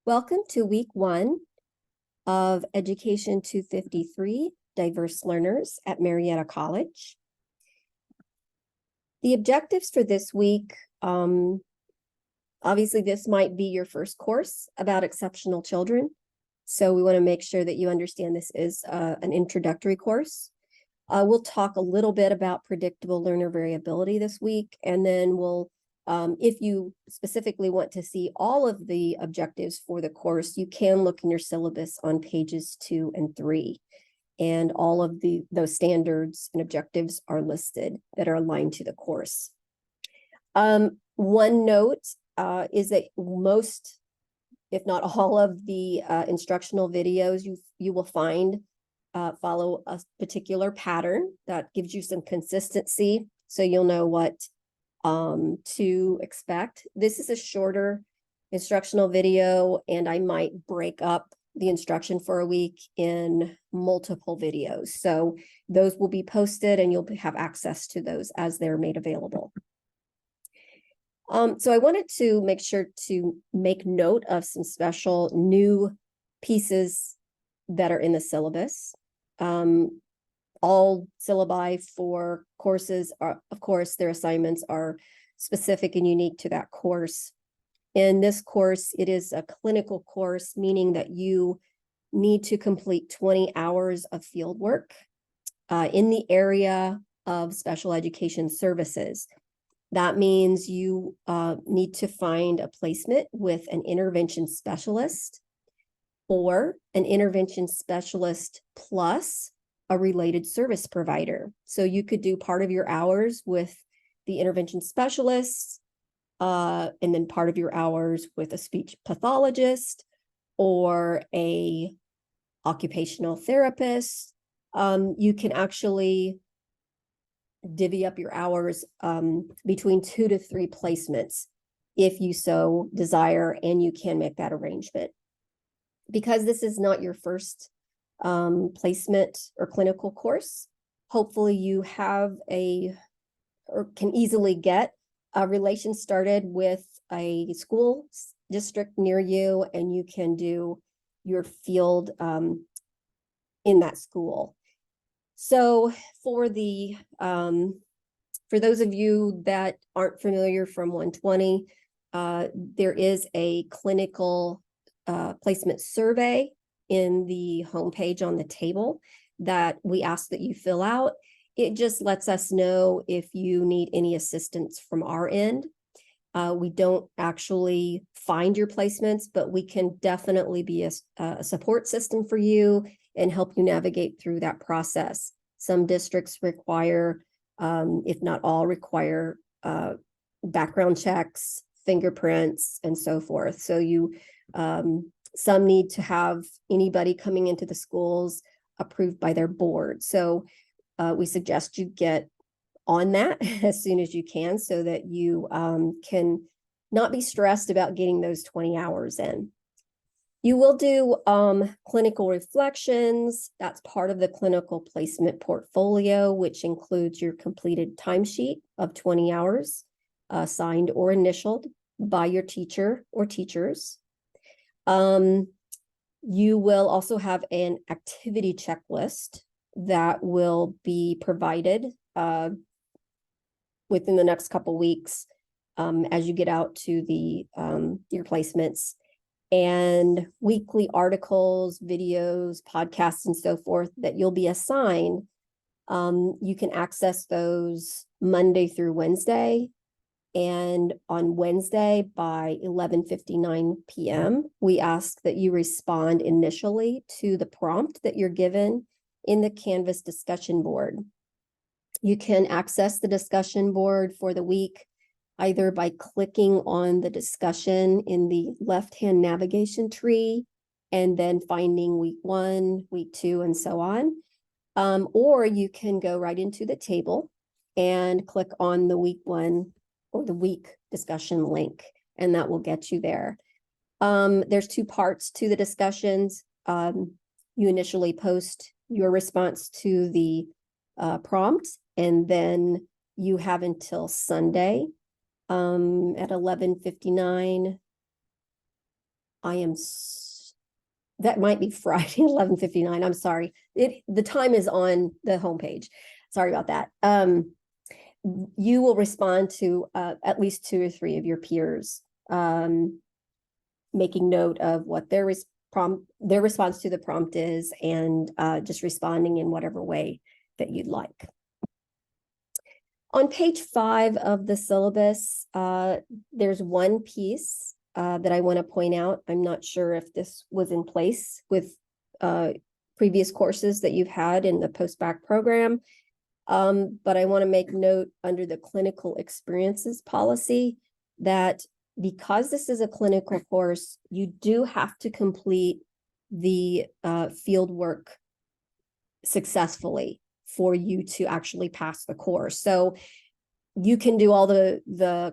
Welcome to week 1 of Education 253, Diverse Learners at Marietta College. The objectives for this week, obviously this might be your first course about exceptional children. So we want to make sure that you understand this is an introductory course. We'll talk a little bit about predictable learner variability this week, and then we'll if you specifically want to see all of the objectives for the course, you can look in your syllabus on pages 2 and 3. And all of those standards and objectives are listed that are aligned to the course. One note is that most, if not all of the instructional videos you will find follow a particular pattern that gives you some consistency, so you'll know what to expect. This is a shorter instructional video, and I might break up the instruction for a week in multiple videos. So those will be posted and you'll have access to those as they're made available. So I wanted to make sure to make note of some special new pieces that are in the syllabus. All syllabi for courses are, of course, their assignments are specific and unique to that course. In this course, it is a clinical course, meaning that you need to complete 20 hours of field work in the area of special education services. That means you need to find a placement with an intervention specialist or an intervention specialist plus a related service provider. So you could do part of your hours with the intervention specialist, and then part of your hours with a speech pathologist or a occupational therapist. You can actually divvy up your hours between 2 to 3 placements if you so desire, and you can make that arrangement. Because this is not your first placement or clinical course, hopefully you have or can easily get a relation started with a school district near you, and you can do your field in that school. So for those of you that aren't familiar from 120, there is a clinical placement survey in the homepage on the table that we ask that you fill out. It just lets us know if you need any assistance from our end. We don't actually find your placements, but we can definitely be a support system for you and help you navigate through that process. Some districts require, if not all, require background checks, fingerprints, and so forth. So some need to have anybody coming into the schools approved by their board. So we suggest you get on that as soon as you can, so that you can not be stressed about getting those 20 hours in. You will do clinical reflections. That's part of the clinical placement portfolio, which includes your completed timesheet of 20 hours, signed or initialed by your teacher or teachers. You will also have an activity checklist that will be provided within the next couple weeks as you get out to your placements, and weekly articles, videos, podcasts, and so forth that you'll be assigned. You can access those Monday through Wednesday. And on Wednesday by 11:59 p.m., we ask that you respond initially to the prompt that you're given in the Canvas discussion board. You can access the discussion board for the week either by clicking on the discussion in the left-hand navigation tree and then finding week 1, week 2, and so on. Or you can go right into the table and click on the week 1 or the week discussion link, and that will get you there. There's 2 parts to the discussions. You initially post your response to the prompt, and then you have until Sunday at 11:59 that might be Friday, 11:59. I'm sorry. The time is on the homepage. Sorry about that. You will respond to at least 2 or 3 of your peers, making note of what their response to the prompt is, and just responding in whatever way that you'd like. On page 5 of the syllabus, there's one piece that I want to point out. I'm not sure if this was in place with previous courses that you've had in the post-bac program, but I want to make note under the clinical experiences policy that because this is a clinical course, you do have to complete the field work successfully for you to actually pass the course. So you can do all the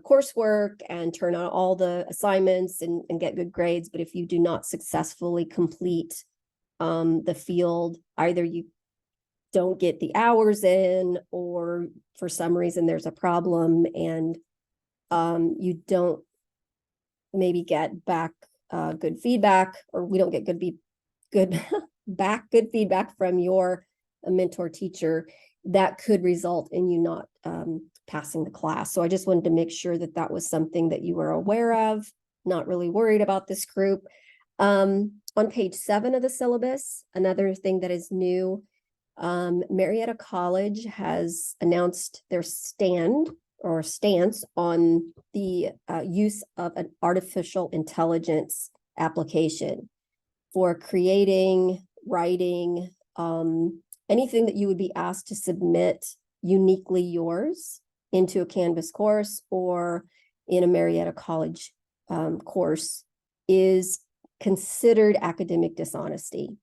coursework and turn out all the assignments and get good grades, but if you do not successfully complete the field, either you don't get the hours in, or for some reason there's a problem and you don't maybe get back good feedback, or we don't get good feedback from your mentor teacher, that could result in you not passing the class. So I just wanted to make sure that that was something that you were aware of, not really worried about this group. On page 7 of the syllabus, another thing that is new, Marietta College has announced their stance on the use of an artificial intelligence application for creating, writing, anything that you would be asked to submit uniquely yours into a Canvas course or in a Marietta College course is considered academic dishonesty.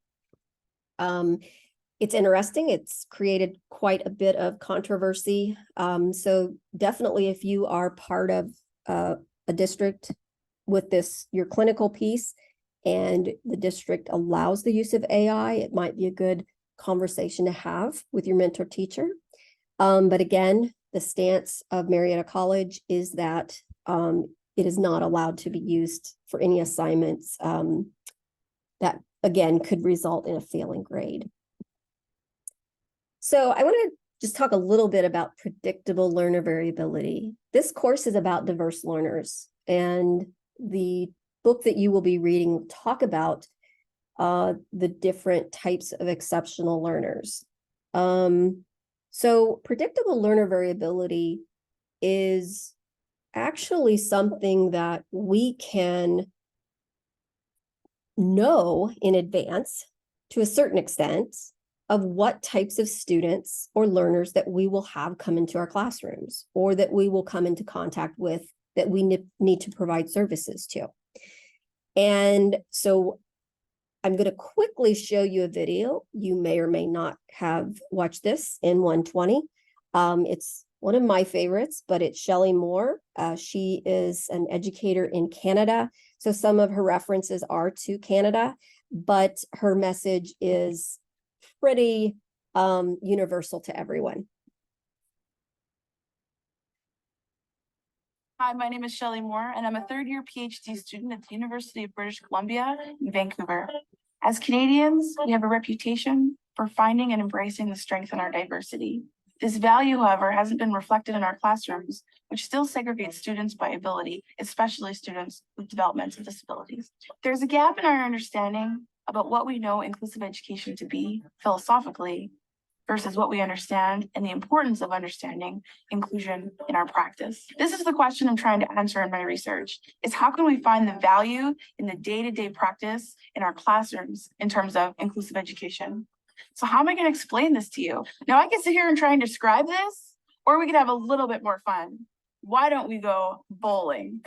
It's interesting. It's created quite a bit of controversy. So definitely if you are part of a district with your clinical piece and the district allows the use of AI, it might be a good conversation to have with your mentor teacher. But again, the stance of Marietta College is that it is not allowed to be used for any assignments that, again, could result in a failing grade. So I want to just talk a little bit about predictable learner variability. This course is about diverse learners, and the book that you will be reading will talk about the different types of exceptional learners. So predictable learner variability is actually something that we can know in advance to a certain extent of what types of students or learners that we will have come into our classrooms, or that we will come into contact with, that we need to provide services to. And so I'm going to quickly show you a video. You may or may not have watched this in 120. It's one of my favorites, but it's Shelley Moore. She is an educator in Canada. So some of her references are to Canada, but her message is pretty universal to everyone. Hi, my name is Shelley Moore, and I'm a third-year PhD student at the University of British Columbia in Vancouver. As Canadians, we have a reputation for finding and embracing the strength in our diversity. This value, however, hasn't been reflected in our classrooms, which still segregates students by ability, especially students with developmental disabilities. There's a gap in our understanding about what we know inclusive education to be philosophically versus what we understand and the importance of understanding inclusion in our practice. This is the question I'm trying to answer in my research, is how can we find the value in the day-to-day practice in our classrooms in terms of inclusive education? So how am I going to explain this to you? Now I can sit here and try and describe this, or we could have a little bit more fun. Why don't we go bowling?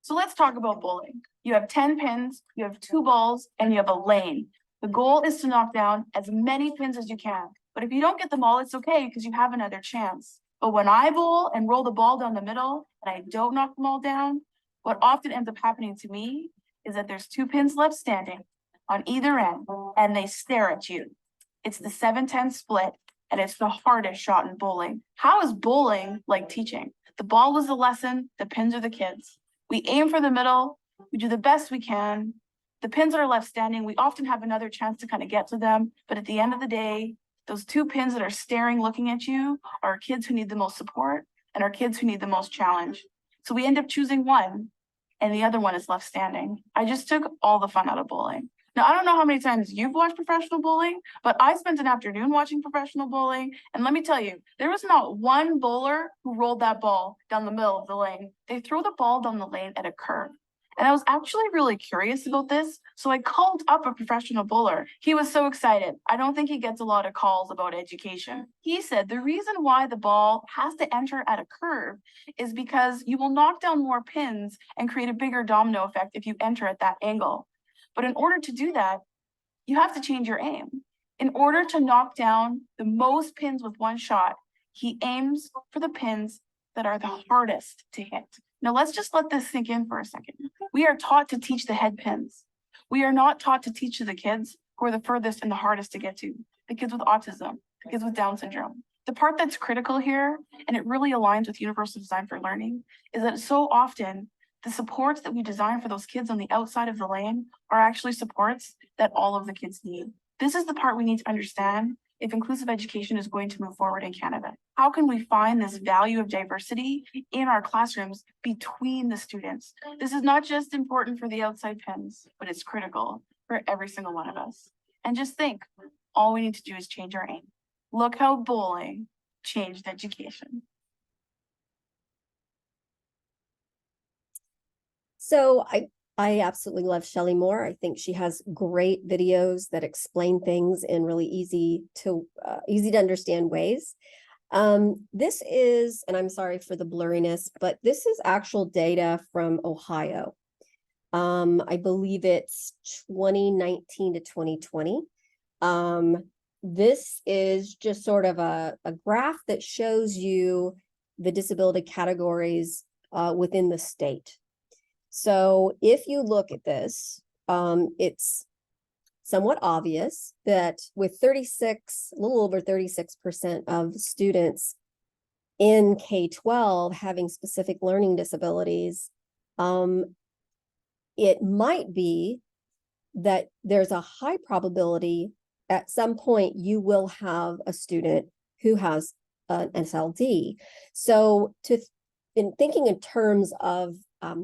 So let's talk about bowling. You have 10 pins, you have 2 balls, and you have a lane. The goal is to knock down as many pins as you can. But if you don't get them all, it's okay because you have another chance. But when I bowl and roll the ball down the middle and I don't knock them all down, what often ends up happening to me is that there's 2 pins left standing on either end and they stare at you. It's the 7-10 split and it's the hardest shot in bowling. How is bowling like teaching? The ball was the lesson, the pins are the kids. We aim for the middle, We do the best we can. The pins that are left standing, we often have another chance to kind of get to them, but at the end of the day, those two pins that are staring, looking at you are kids who need the most support and our kids who need the most challenge. So we end up choosing one and the other one is left standing. I just took all the fun out of bowling. Now, I don't know how many times you've watched professional bowling, but I spent an afternoon watching professional bowling. And let me tell you, there was not one bowler who rolled that ball down the middle of the lane. They throw the ball down the lane at a curve. And I was actually really curious about this. So I called up a professional bowler. He was so excited. I don't think he gets a lot of calls about education. He said the reason why the ball has to enter at a curve is because you will knock down more pins and create a bigger domino effect if you enter at that angle. But in order to do that, you have to change your aim. In order to knock down the most pins with one shot, he aims for the pins that are the hardest to hit. Now let's just let this sink in for a second. We are taught to teach the head pins. We are not taught to teach to the kids who are the furthest and the hardest to get to, the kids with autism, the kids with Down syndrome. The part that's critical here, and it really aligns with Universal Design for Learning, is that so often the supports that we design for those kids on the outside of the lane are actually supports that all of the kids need. This is the part we need to understand if inclusive education is going to move forward in Canada. How can we find this value of diversity in our classrooms between the students? This is not just important for the outside pins, but it's critical for every single one of us. And just think, all we need to do is change our aim. Look how bowling changed education. So I absolutely love Shelley Moore. I think she has great videos that explain things in really easy to understand ways. This is, and I'm sorry for the blurriness, but this is actual data from Ohio. I believe it's 2019 to 2020. This is just sort of a graph that shows you the disability categories within the state. So if you look at this, it's somewhat obvious that with a little over 36% of students in K-12 having specific learning disabilities, it might be that there's a high probability at some point you will have a student who has an SLD. So in thinking in terms of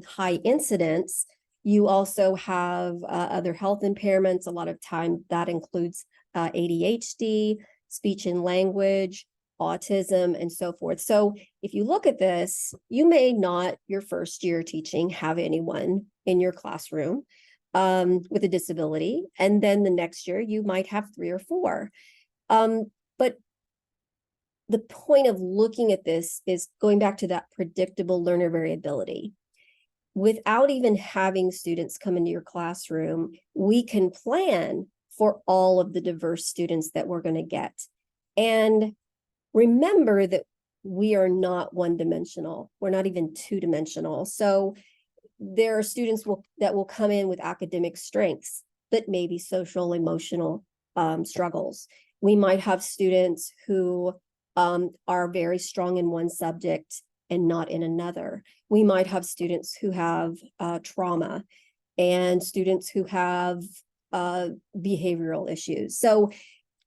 high incidence, you also have other health impairments. A lot of time that includes ADHD, speech and language, autism, and so forth. So if you look at this, you may not, your first year teaching, have anyone in your classroom with a disability. And then the next year you might have 3 or 4. But the point of looking at this is going back to that predictable learner variability. Without even having students come into your classroom, we can plan for all of the diverse students that we're going to get. And remember that we are not one-dimensional. We're not even two-dimensional. So there are students that will come in with academic strengths, but maybe social, emotional struggles. We might have students who are very strong in one subject and not in another. We might have students who have trauma and students who have behavioral issues. So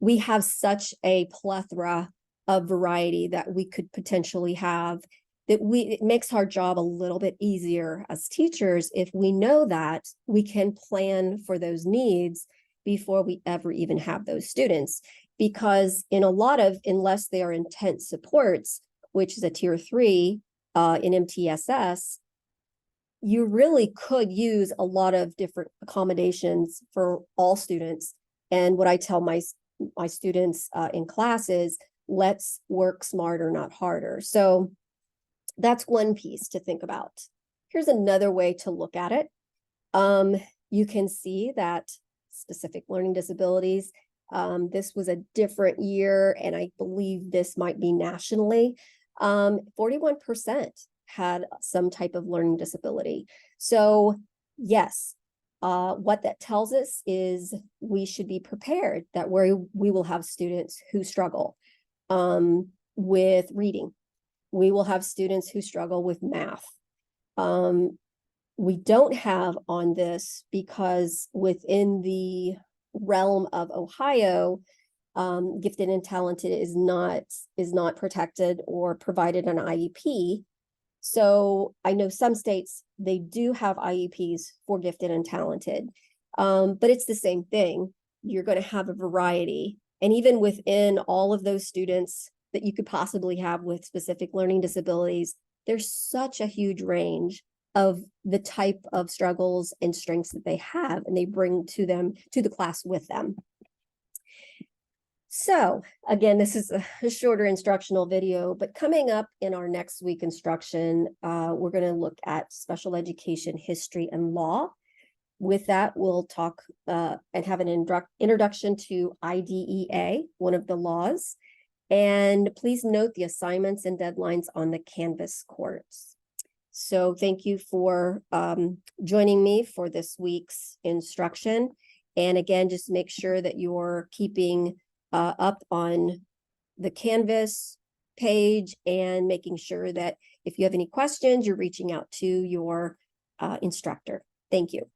we have such a plethora of variety that we could potentially have that it makes our job a little bit easier as teachers if we know that we can plan for those needs before we ever even have those students. Because in a lot of, unless they are intense supports, which is a tier 3 in MTSS, you really could use a lot of different accommodations for all students. And what I tell my students in class is, let's work smarter, not harder. So that's one piece to think about. Here's another way to look at it. You can see that specific learning disabilities, this was a different year, and I believe this might be nationally. 41% had some type of learning disability. So yes, what that tells us is we should be prepared that we will have students who struggle with reading. We will have students who struggle with math. we don't have on this because within the realm of Ohio, gifted and talented is not protected or provided an IEP. So I know some states, they do have IEPs for gifted and talented, but it's the same thing. You're going to have a variety. And even within all of those students that you could possibly have with specific learning disabilities, there's such a huge range of the type of struggles and strengths that they have and they bring to the class with them. So again, this is a shorter instructional video, but coming up in our next week instruction, we're going to look at special education history and law. With that, we'll talk and have an introduction to IDEA, one of the laws. And please note the assignments and deadlines on the Canvas course. So thank you for joining me for this week's instruction. And again, just make sure that you're keeping up on the Canvas page and making sure that if you have any questions, you're reaching out to your instructor. Thank you.